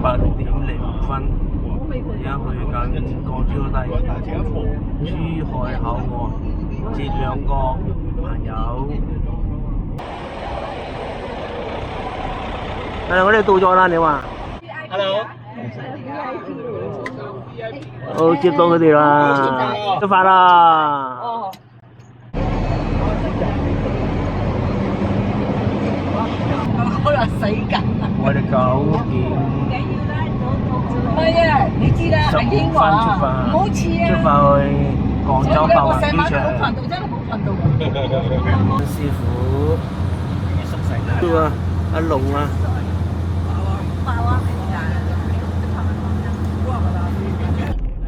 8:05，而家去緊港珠澳大珠海口岸接兩個朋友。我哋到咗啦，你話 Hello，好接到佢哋啦，出發啦！哦。可能死緊。我哋9點唔係啊，你知啦，係英華，唔好似啊。出發去廣州白雲機場。真係冇瞓到。師傅，對啊，阿龍啊。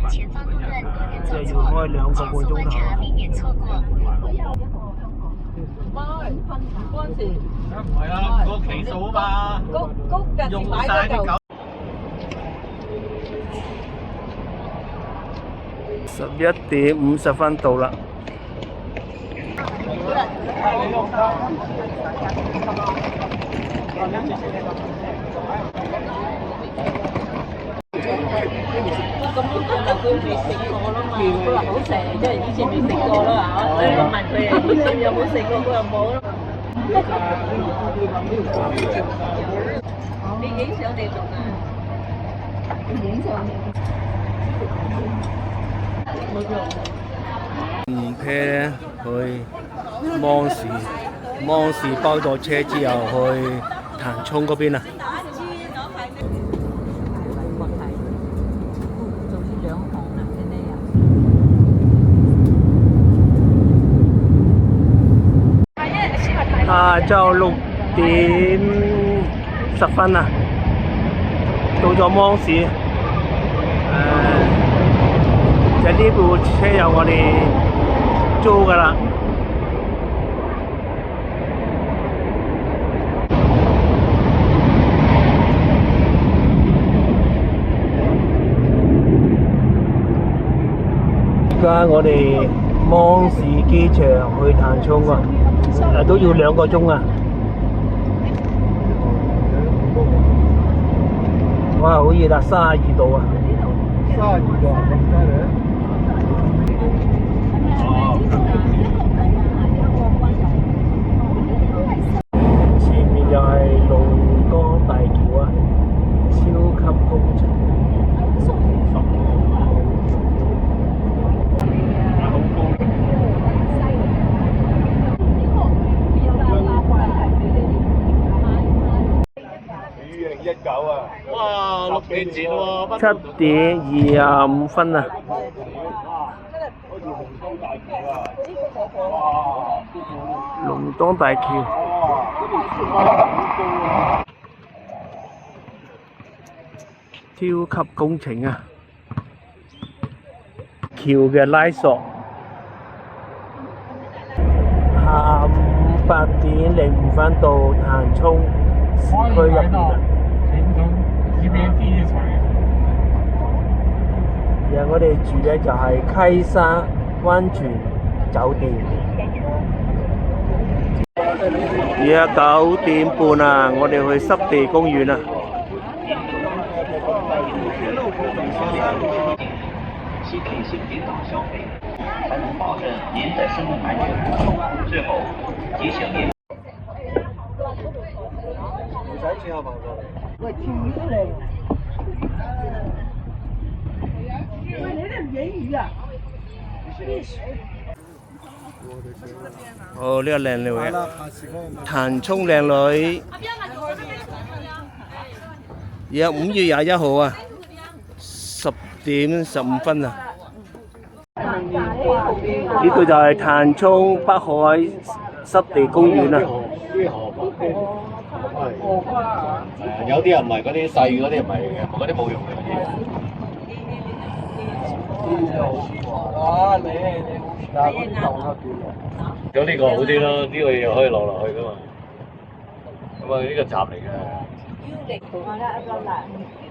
前方路段多元走要開2個半鐘頭。避免錯過。嗰陣時，唔係啊，個期數啊嘛，嗰日用買晒啲嗰嚿。11:50到啦。咁佢未食過啦嘛，佢話好食，即係以前未食過啦嚇。所以我問佢以前有冇食過，佢話冇咯。你影相地仲啊？影相。唔車去芒市包咗車之後去潭涌嗰邊啊。下晝6:10啊，到咗芒市。就呢部車由我哋租㗎啦。而家我哋芒市機場去潭涌啊，都要2個鐘啊！哇，好熱啊，32度啊！32度咁犀利？前面就係龍崗大橋啊，超級工程。哇，6年前喎7:25啊！龍崗大橋，超級工程啊！橋嘅拉索，下午8:05到潭涌市區入邊啊！而我哋住嘅就係溪沙灣泉酒店。而家9:30啊，我哋去濕地公園啊。系提醒引导消费，才能保证您的生命安全。最后提醒您。喂，條魚都靚。喂，你哋唔影魚啊？哦，呢個靚女嘅，潭涌靚女。而家5月21號啊，10:15啊。呢度就係潭涌北海濕地公園啊。有啲人唔係嗰啲細嗰啲唔係嘅，嗰啲冇用嘅嗰啲。有呢個好啲咯，呢個嘢又可以落落去噶嘛。咁啊，呢個閘嚟嘅。呢啲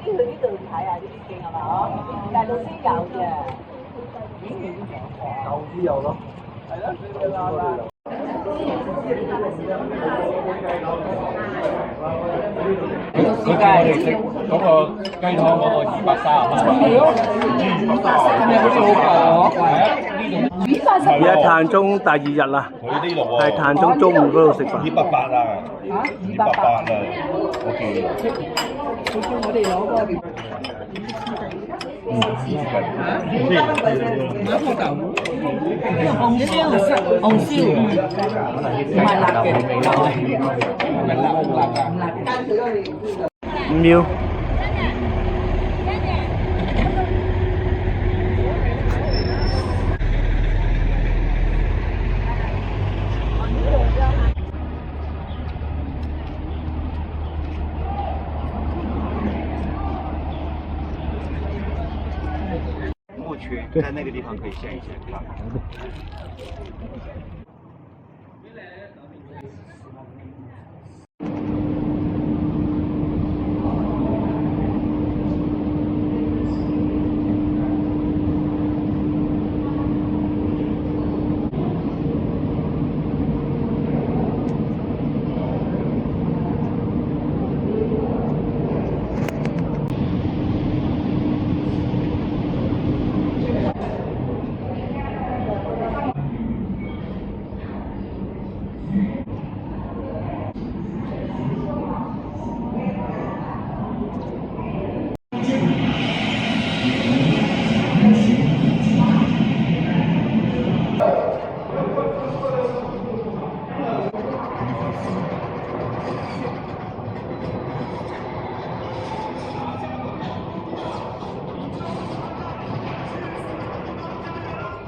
去呢度睇啊，呢啲景係嘛？大陸先有嘅。舊啲有咯。係咯，嗰次我哋食嗰個雞湯嗰個230蚊。係咯，係咪好似好舊啊？係啊，呢度而家碳中第二日啦，佢呢度喎，係碳中中午嗰度食飯。 280啊，280啊，我記。紅燒，唔係辣嘅，係咪辣㗎？ 5秒。过去在那个地方可以现一现，看看。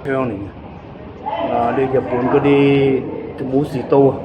香嚟嘅，啊！啲日本嗰啲武士刀啊，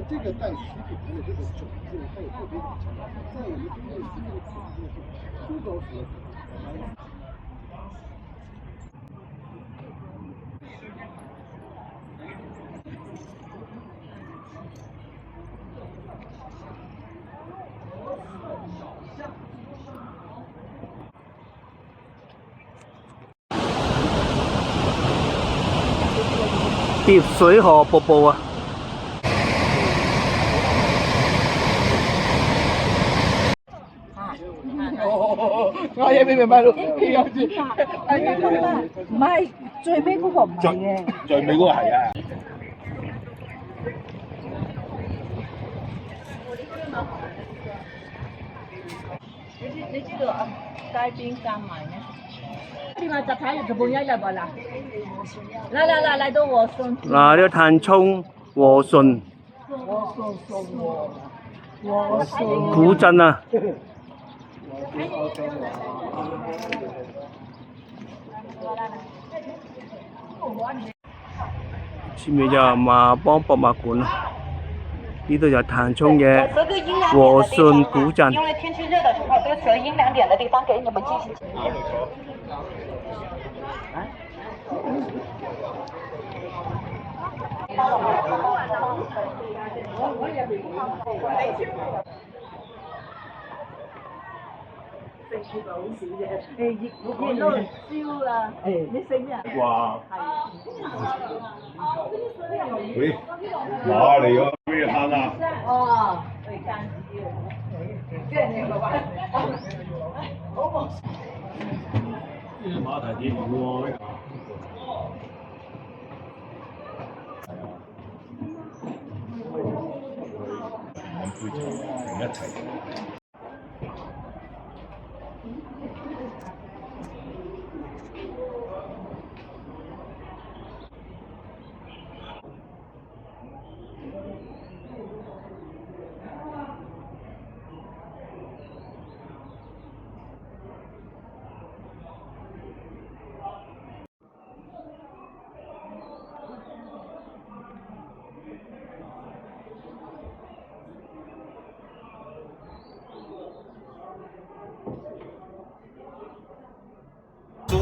这个带实体盘的这个种子，它有特别的强大。再有一个就是这个种子是初高时疊水河瀑布啊！我嘢明白咯，有啲唔係最尾嗰個唔係嘅。最尾嗰個係啊。你知道啊？街邊夾埋咩？另外集體就半一日喎嗱，嚟到和順。嗱，呢個碳涌和順古鎮啊！前面就係馬幫博物館啦，呢度就係碳涌嘅和順古鎮。因为天气热的时候，都选阴凉点的地方给你们进行。熱到燒啦！你食咩啊？哇！喂，馬嚟㗎，咩坑啊？哦，會間燒。即係你個話，呢個馬蹄鐵喎。一齊。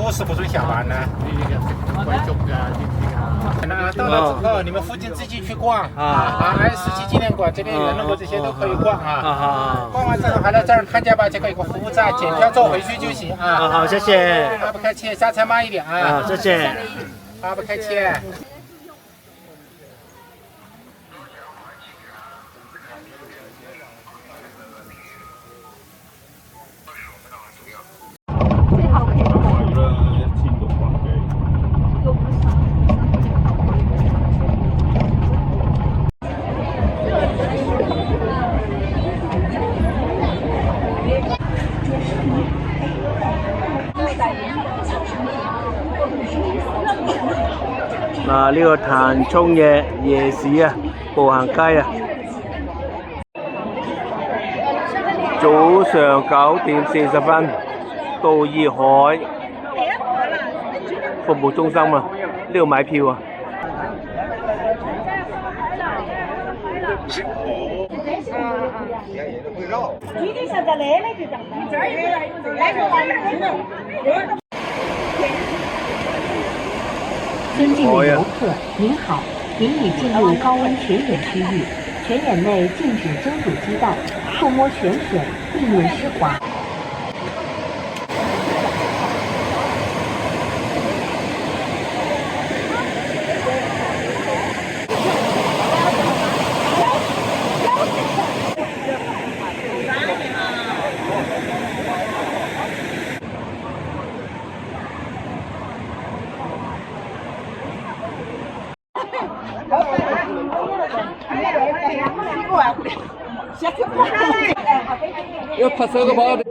都是不准下班的。到了之后，你们附近自己去逛，14纪念馆这边人龙这些都可以逛啊。逛完之后还来这儿看见吧，这个有个服务站，检票做回去就行啊。好，谢谢。好，不客气，下车慢一点啊。谢谢。好，不客气。嗱，呢個潭涌嘅夜市啊，步行街啊，早上9:40到熱海服務中心啊，呢度買票啊。尊敬的游客，您好，您已进入高温泉眼区域，泉眼内禁止蒸煮鸡蛋，触摸泉水，避免湿滑。要拍摄个包的。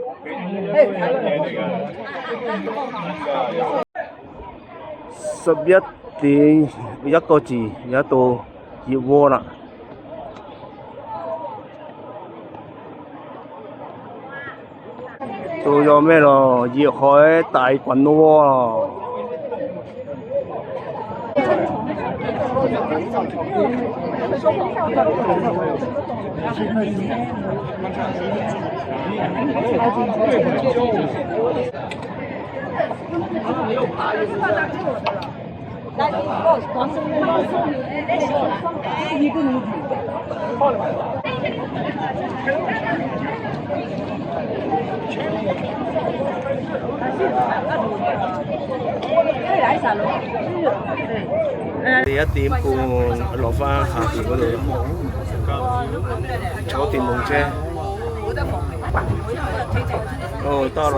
11:1而家到熱鍋啦。到咗咩咯？熱海大滾鍋。11點半落返下邊嗰度坐電動車。哦，得啦。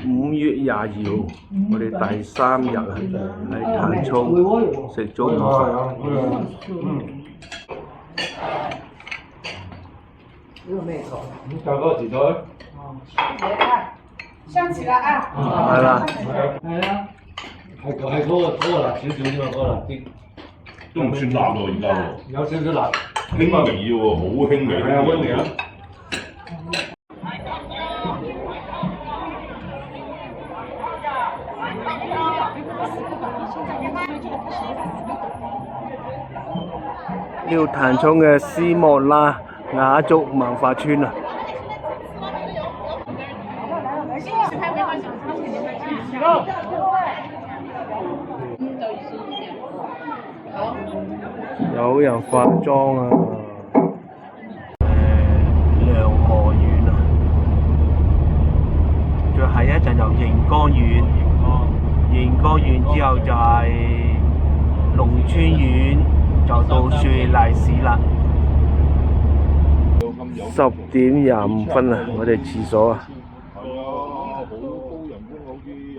5月20號，我哋第3日啊，喺潭涌食咗午飯。大哥幾多？上起來啊！係啦。係嗰個辣少少啫嘛，嗰個辣啲。都唔算辣喎，而家喎。有少少辣。輕微喎，好輕微。係啊，溫嚟啊！呢度潭涌嘅斯莫拉雅族文化村啊。有人化妝啊！涼河縣啊，再下一站就盈江縣，盈江縣之後就係龍村縣，就到雪梨市啦。10:25啊，我哋廁所啊，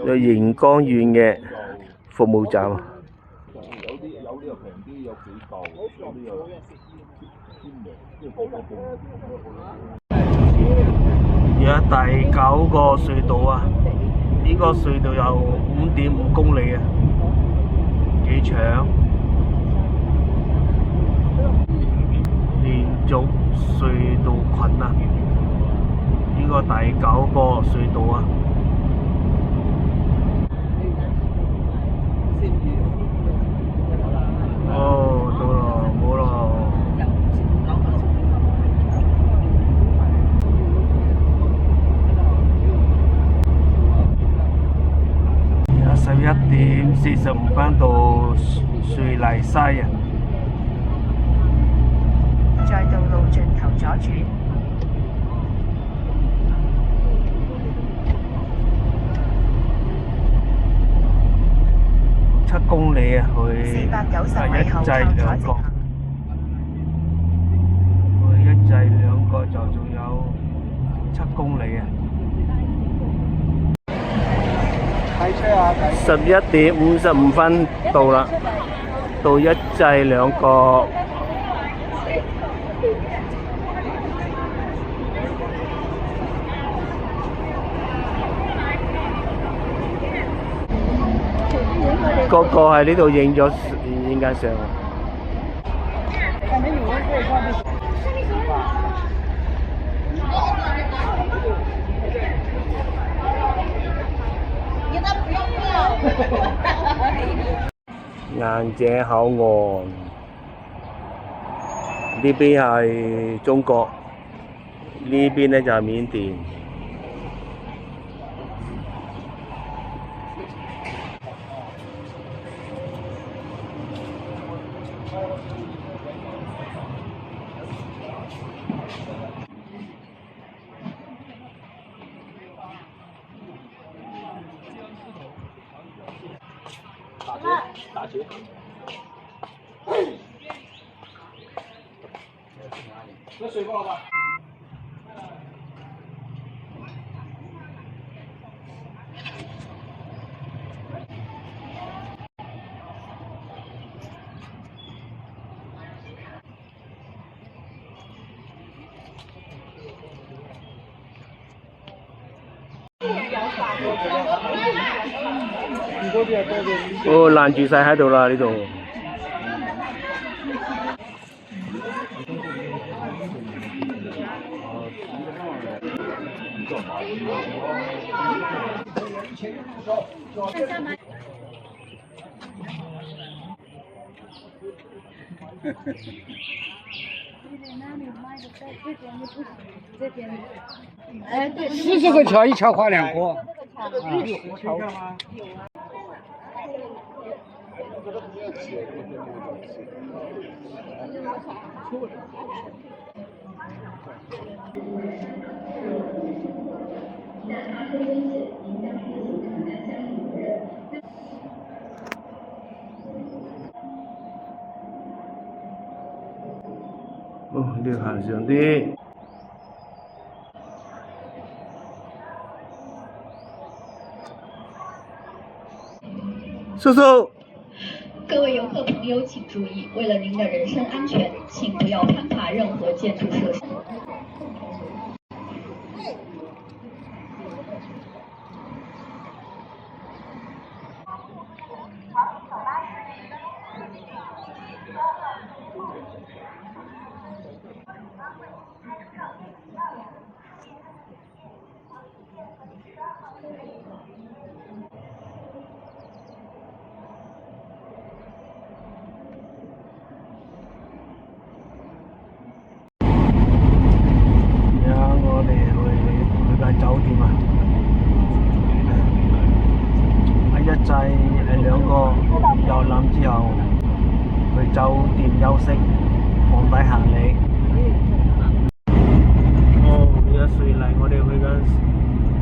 有盈江縣嘅服務站啊。而家第9個隧道啊，呢個隧道有5.5公里啊，幾長。連續隧道群啊，呢個第9個隧道啊。哦，到咯，冇咯。11:45到瑞麗西啊。在道路盡頭左轉。7公里啊，去490米後一制兩個，去一制兩個就仲有7公里啊。11:55到啦，到一制兩個。個個喺呢度影緊相。顏井口岸呢邊係中國，呢邊呢就係緬甸。打劫！喝水够了吧？哦，攔住晒喺度啦呢度。40个桥，一桥跨2国。哦，呢個行上啲。叔叔，各位游客朋友请注意，为了您的人身安全，请不要攀爬任何建筑设施。酒店啊，喺一制2個遊覽之後，去酒店休息，放低行李。哦，而家瑞麗，我哋去緊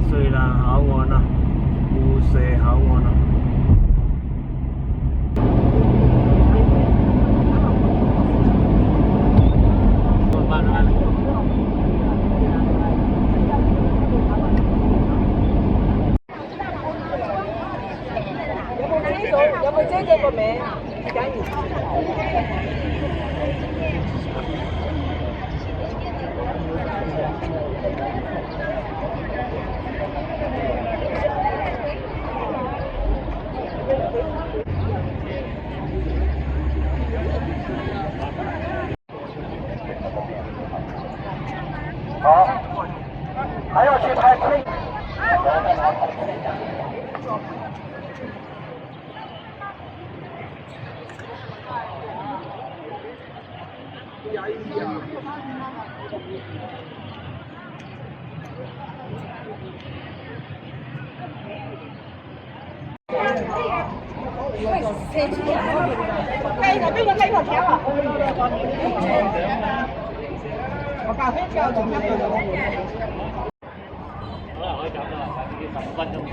瑞蘭口岸啊，互射口岸啊。有冇遮咗個名？簡言。邊個雞婆條啊？我咖啡膠仲一個就可能可以減到15分鐘嘅。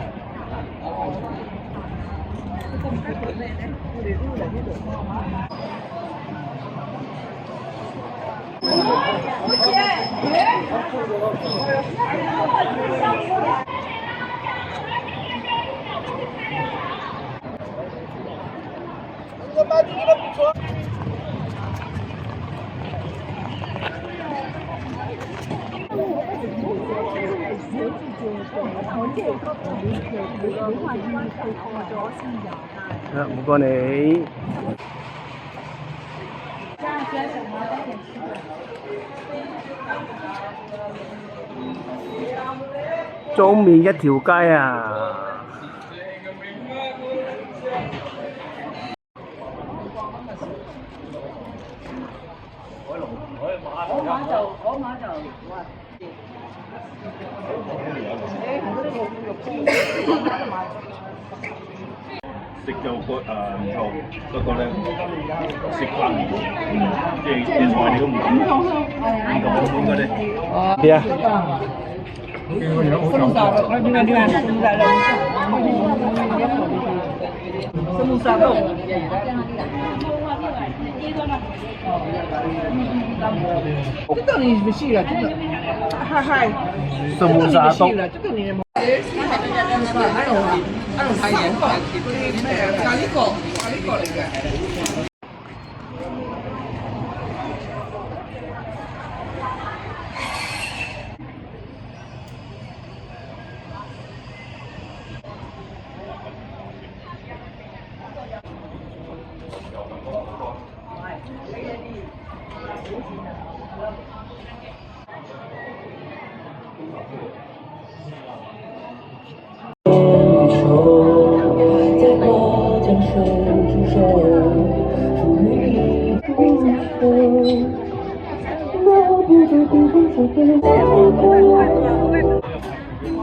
唔該你。中面一條街啊！食咗個唔錯，不過咧食慣唔即係啲菜你都唔敢，唔敢應該咧。咩啊？这个你不去了，这个，嗨，什麼沙東？这个你。喺度睇嘢，嗰啲咩咖喱角嚟嘅。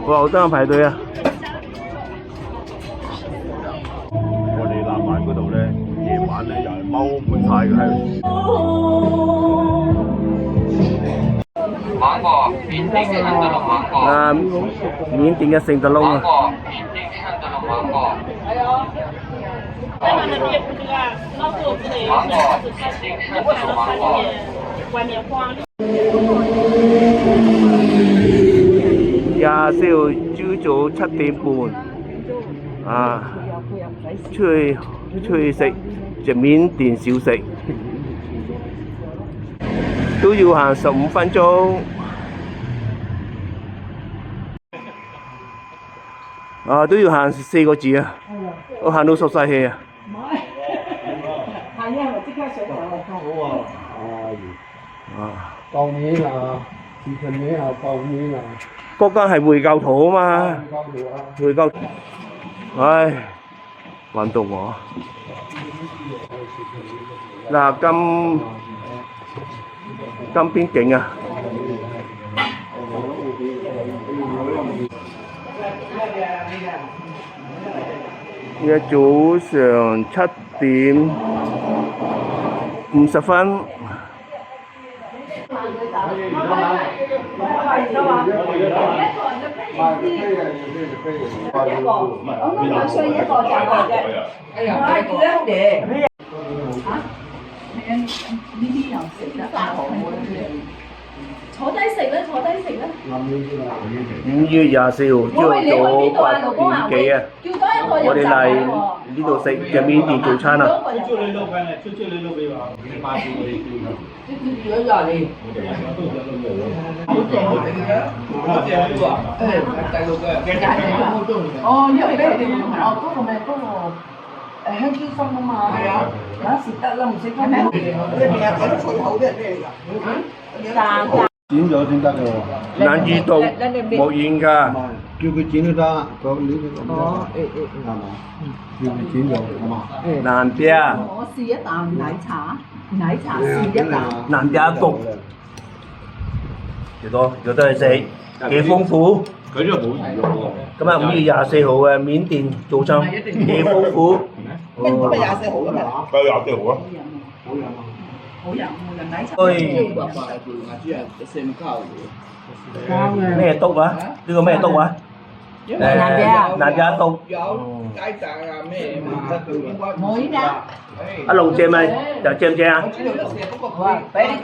哇！好多人排隊啊！我哋南環嗰度咧，夜晚咧又係踎滿晒嘅喺芒果，緬甸聖德隆芒果。啊，緬甸嘅聖德隆啊！緬甸聖德隆芒果。在他那边那个老果子的，芒果，緬甸聖德隆芒果。外面花。24號朝早7點半啊，出去食隻緬甸小食，都要行15分鐘。啊，都要行4個字啊！我行到縮晒氣啊！行嘢咪即刻上嚟。好啊！啊！當面啊，視頻面啊，當面啊。嗰間係回教徒啊嘛，回教徒，唉，揾到我。嗱，金邊境啊！而家早上7點50分。坐低食啦，坐低食啦。5月24號朝早8點幾啊！我哋嚟呢度食嘅緬甸早餐啊！哦，因為咧，嗰個咩嗰個香蕉心啊嘛，係啊，有時得啦，唔識咩？你明日嗰啲菜頭啲係咩嚟㗎？剪咗先得嘅喎。難煮到冇軟㗎。叫佢剪都得，佢呢個哦，係嘛？叫佢剪咗係嘛？難啲啊！我試一啖奶茶，奶茶試一啖。難啲一篤。幾多？有得你食，幾豐富。佢呢個冇魚肉喎。今日5月24號嘅緬甸早餐幾豐富。咩24號㗎嘛？佢24號啊。好飲，奶茶。咩篤啊？呢個咩篤啊？南邊一篤。冇依家。一路正咪就正唔正啊？係啊。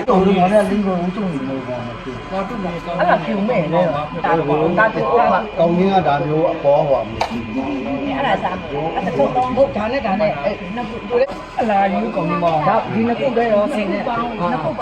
我咧呢個好中意嘅喎。啊叫咩咧？大黃大條啊！舊年啊，大條火黃唔知。啊啦三，啊就當屋產咧，但係那個咧，啊啦要講嘛，那你那個嘅咯，先咧，那個包。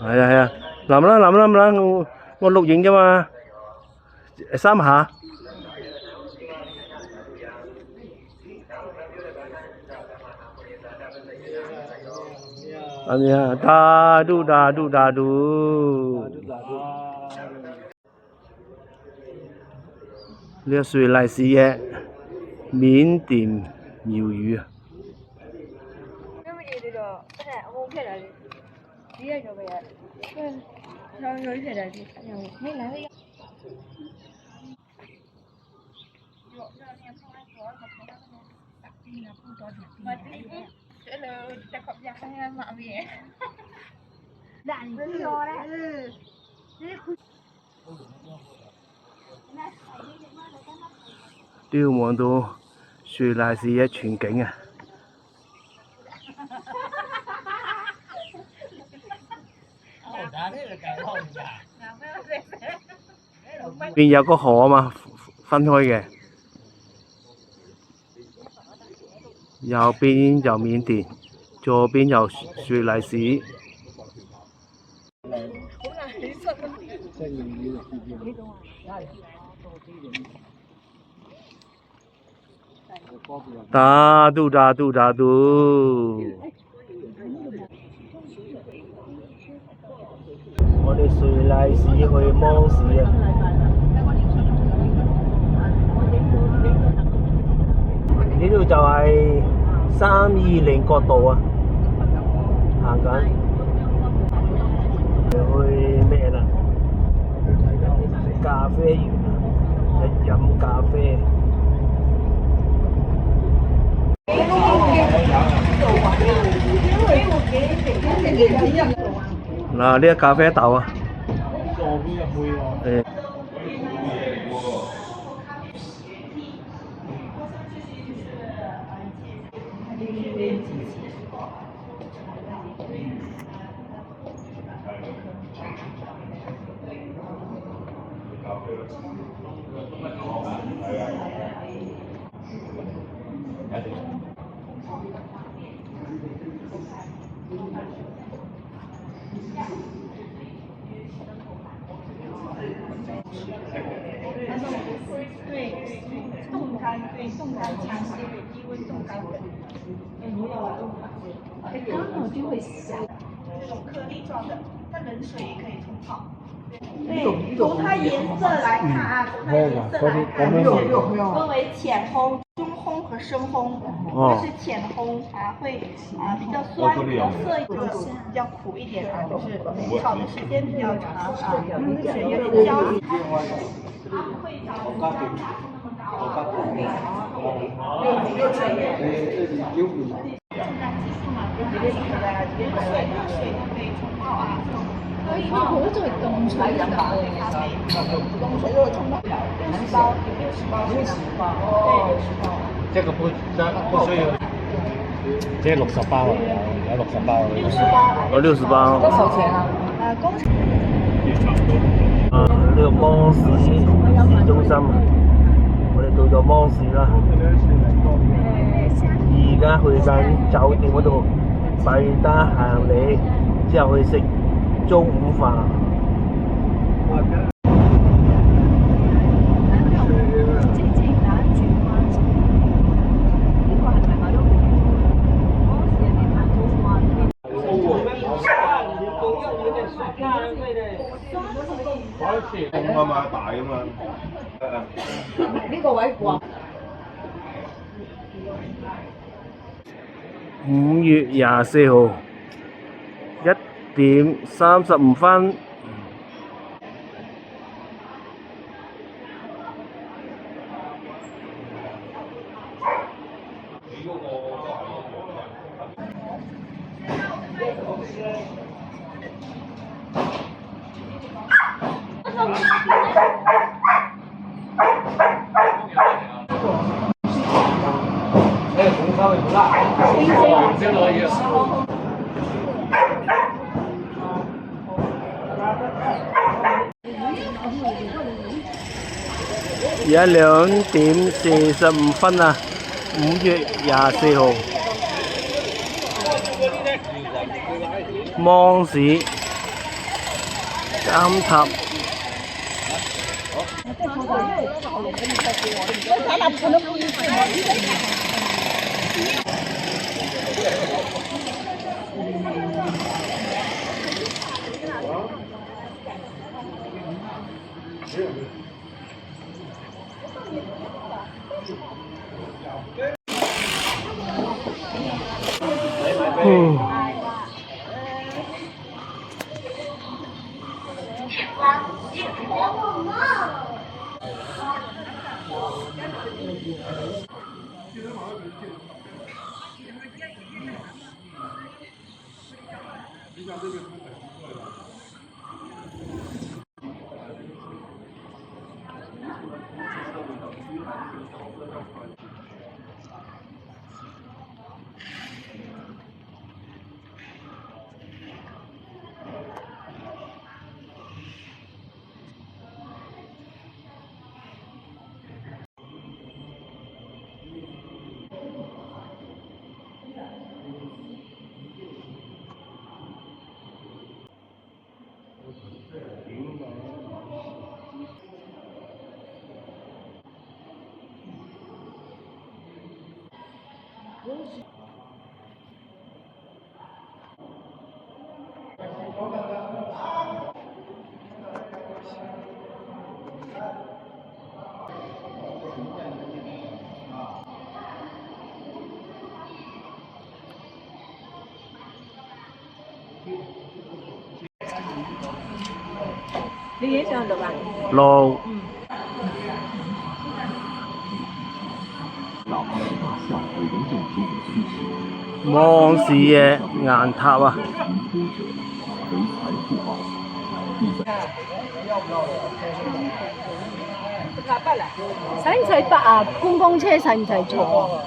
係啊，淋啦，我錄影啫嘛，3下。啊，大嘟。呢個瑞麗市嘅緬甸廟宇啊。都望到瑞麗市嘅全景啊！邊有個河啊嘛，分開嘅。右邊就緬甸，左邊就瑞麗市。大嘟。我哋瑞麗市去芒市啊！呢度就係320國道啊，行緊去咩啦？咖啡園啊，飲咖啡。嗱，呢個咖啡豆啊，冻干，对，冻干强些，低温冻干粉。刚好就会响。这种颗粒状的，那冷水也可以冲泡。对，从它颜色来看啊，从它颜色来看，分为浅烘、中烘和深烘。这是浅烘啊，会比较酸、比较涩一点，比较苦一点啊，就是炒的时间比较长啊，水有点焦。会找水都可以冲泡啊。可以，我作为冻水的咖啡，冻水如果冲到60包，60包，对，60包。这个不需要，即係60包啊，有60包。60包。60包。多少錢啊？工程。呢個芒市市中心，我哋到咗芒市啦。而家去緊酒店嗰度遞單行李，之後去食中午飯。啊嘛，大啊嘛。呢個位掛。5月24號1點35分。而家2點45分啊，5月24號，芒市監塔。你影相錄啊？錄。芒市嘅雁塔啊！使唔使北啊？觀光車使唔使坐？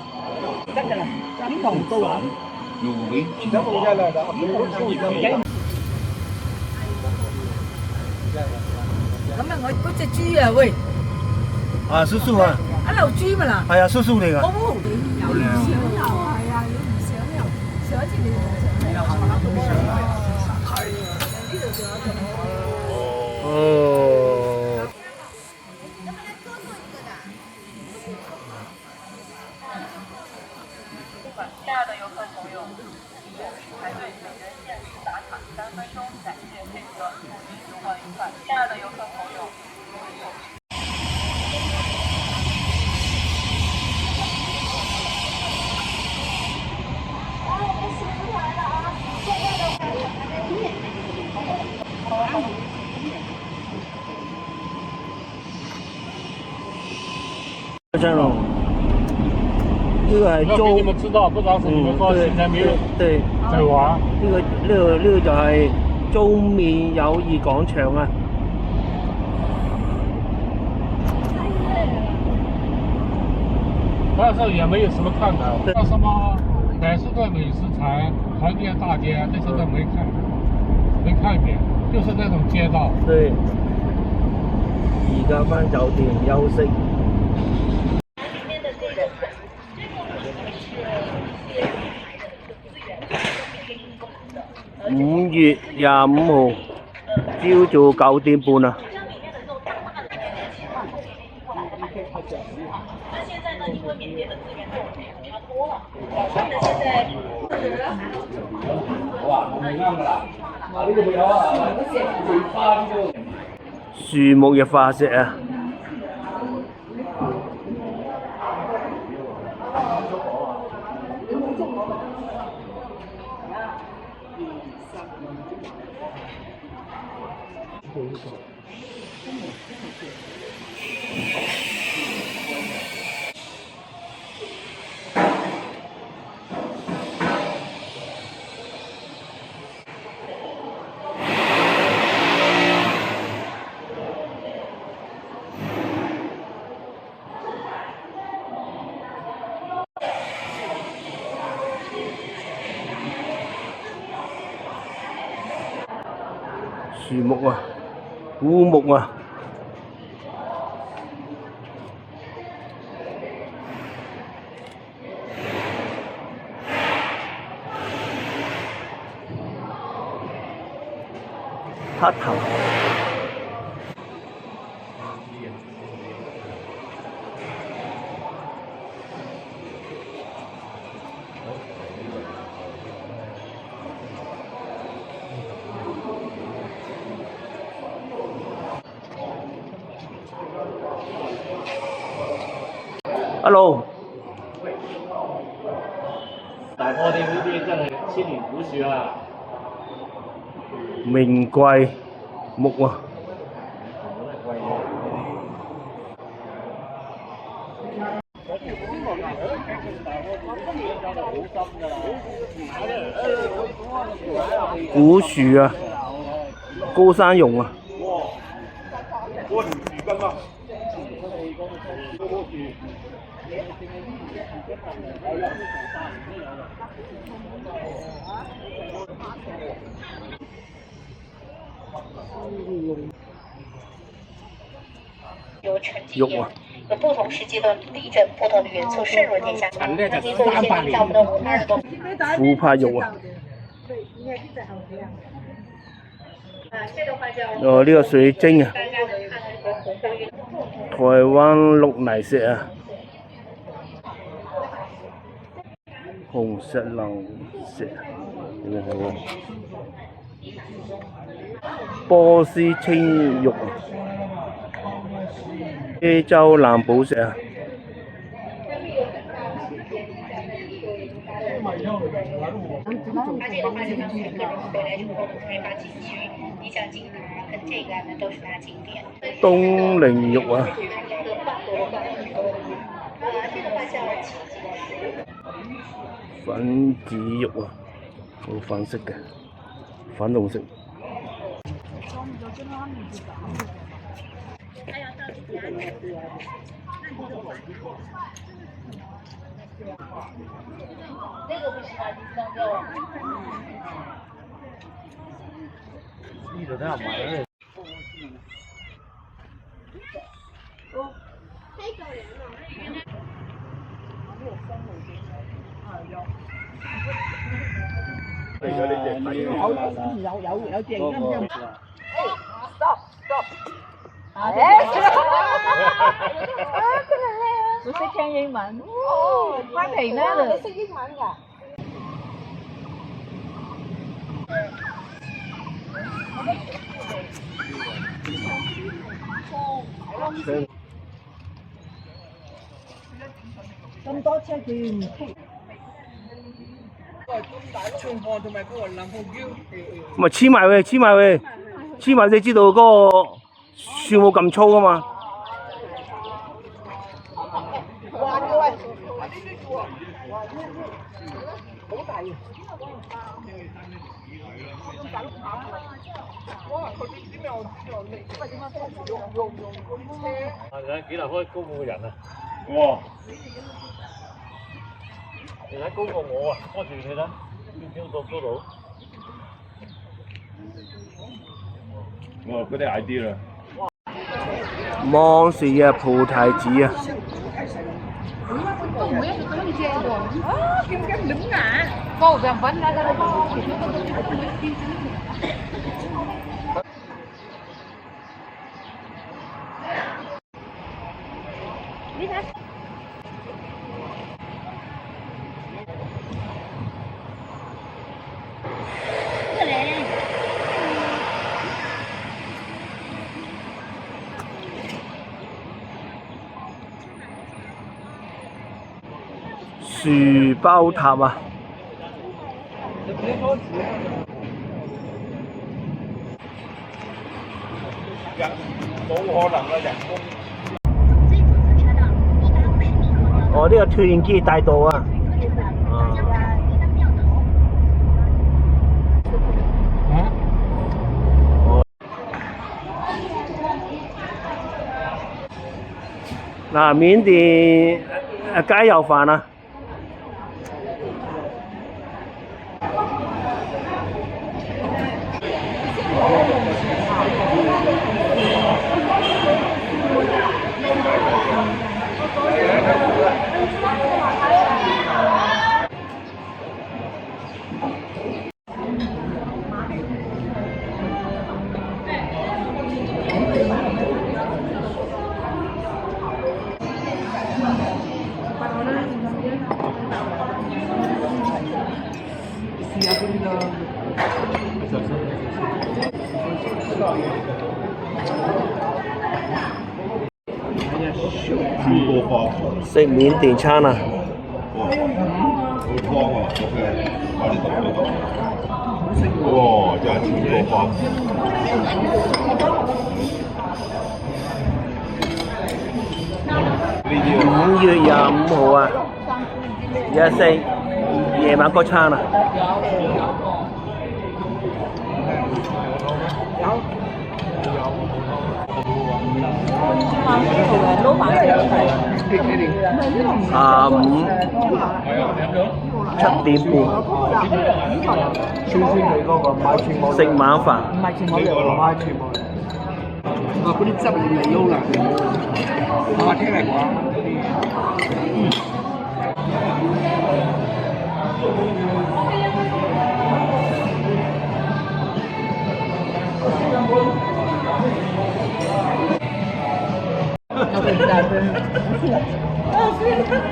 得㗎啦，點同到啊？咁啊，我嗰隻豬啊，喂！啊，叔叔啊！一路豬咪啦？係啊，叔叔嚟㗎。哦。靚。係啊，你唔想又上一次你就上嚟，呢度仲有一個。哦。亲爱的游客朋友，排队每人限时打卡3分钟，感谢配合，祝您游玩愉快。亲爱的游客朋友。这种，这个係租。你們知道，不知道是你們說現在沒有對在玩。呢個就係中面友誼廣場啊。但是也沒有什麼看的，叫什麼百事顿美食城、團結大街，這些都沒看遍，就是那種街道。對，而家返酒店休息。5月25號，朝早9點半啊。樹木嘅化石啊！樹木啊，烏木啊，黑頭。Hello， 大坡啲呢啲真係千年古樹啊！名貴木啊！古樹啊，高山榕啊！嗰條樹根啊！由沉积岩，有不同时期的地震、不同的元素渗入地下，那可以做一些影响我们的五拍耳朵。琥珀肉啊！这个话叫哦，呢個水晶啊，台灣綠泥石啊，紅石榴石，點樣睇啊？波斯青玉啊，非洲藍寶石啊。它这个话就像是个人回来之后开发景区，你像金塔跟这个那都是它景点。東陵玉啊，这个话叫奇景石。粉紫玉啊，好粉色嘅，粉紅色。那个不行啊，你放掉了。呢度都有埋咧。哦，太搞人了。我識聽英文。哦，關皮咩？你識英文㗎？咁多車佢唔識。咪黐埋佢，黐埋佢，黐埋你知道嗰個樹冇咁粗噶嘛？幾樓開高過個人啊？哇！你睇高過我啊！拖住你睇，跳到高度。我嗰啲矮啲啦。芒樹啊，菩提子啊。高上分那个。你看。樹包塔啊！冇可能啊！人工。哦，呢個跳遠機大道啊！嗱，緬甸雞油飯啊！食緬甸餐啊！哇！真係超過花。5月25號啊，日食夜晚嗰餐啊！下午7點半食晚飯。嗰啲汁你嚟撈啦，我聽嚟講。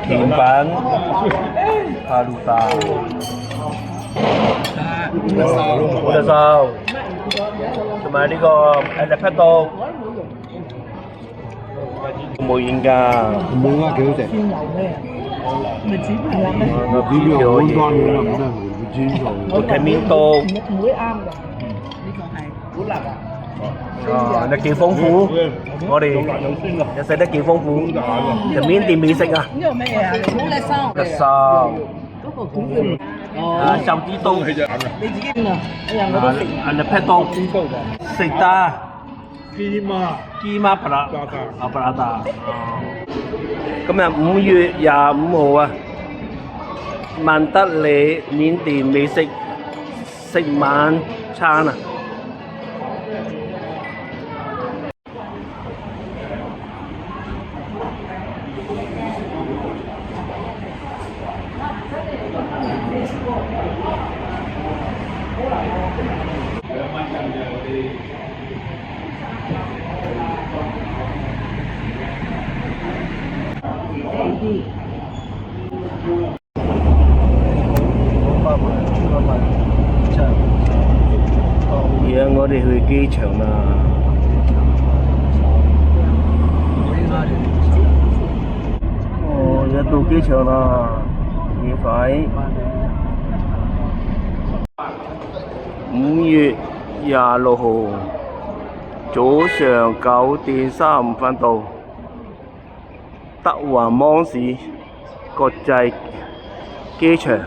甜品哈魯達，我哋收，同埋呢個誒度冇煙㗎，冇啊，幾好食。咪剪係啦咩？呢啲好乾嘅啦，唔得唔煎做。我睇面多。唔會啱㗎，呢個係好辣啊！啊，你幾豐富，我哋又食得幾豐富，就緬甸美食啊！呢個咩嘢啊？好叻生。叻生。嗰個管叫啊，手指刀。你自己邊啊？哎呀，我都食。人哋劈刀。食得。雞媽不啦。啊不啦達。今日5月25號啊，曼德里緬甸美食食晚餐啊！機場啦。哦，而家到機場啦，幾快！5月26號早上9點35分到德雲芒市國際機場。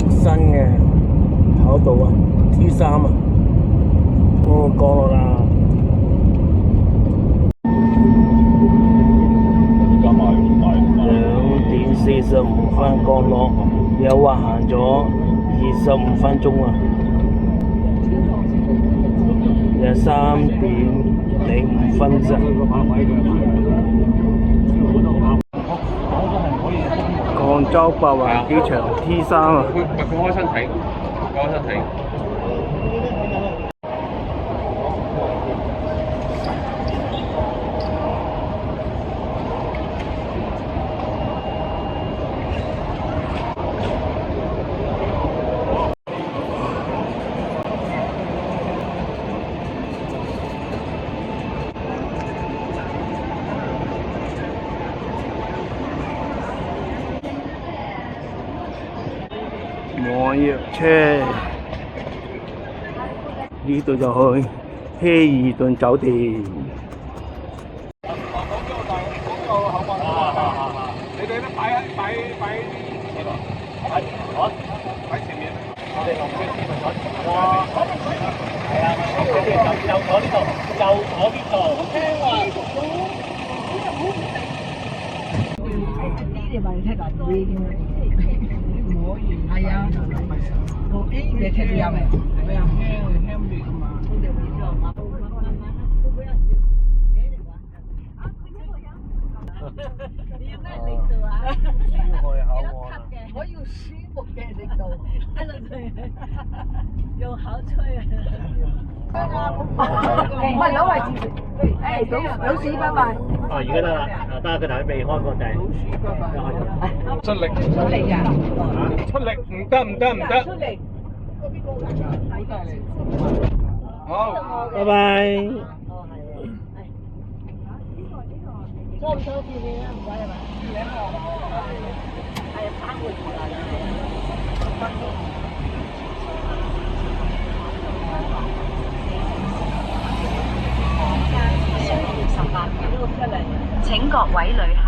新嘅跑道啊 ，T3啊，哦降落啦。2點45分降落，又話行咗25分鐘啊，有3點05分啫。廣州白雲機場 T3啊！佢開身體，開身體。網約車呢度就去希爾頓酒店。你哋都擺前面，擺前面。我哋落車先咪坐。哇！係啊，右坐呢度，右坐邊度？好聽話。呢啲咪聽人語嘅。係啊，我你聽到有未？係啊，聽唔住嘛。你要咩力度啊？我要舒服嘅力度，喺度吹，用口吹啊！唔係攞位置，誒，老鼠拜拜。哦，而家得啦，得佢頭未開過掣。出力，出力啊！出力，唔得。出力。好，拜拜。收唔收片片啊？唔該係嘛？係3個月嚟啦。請各位旅客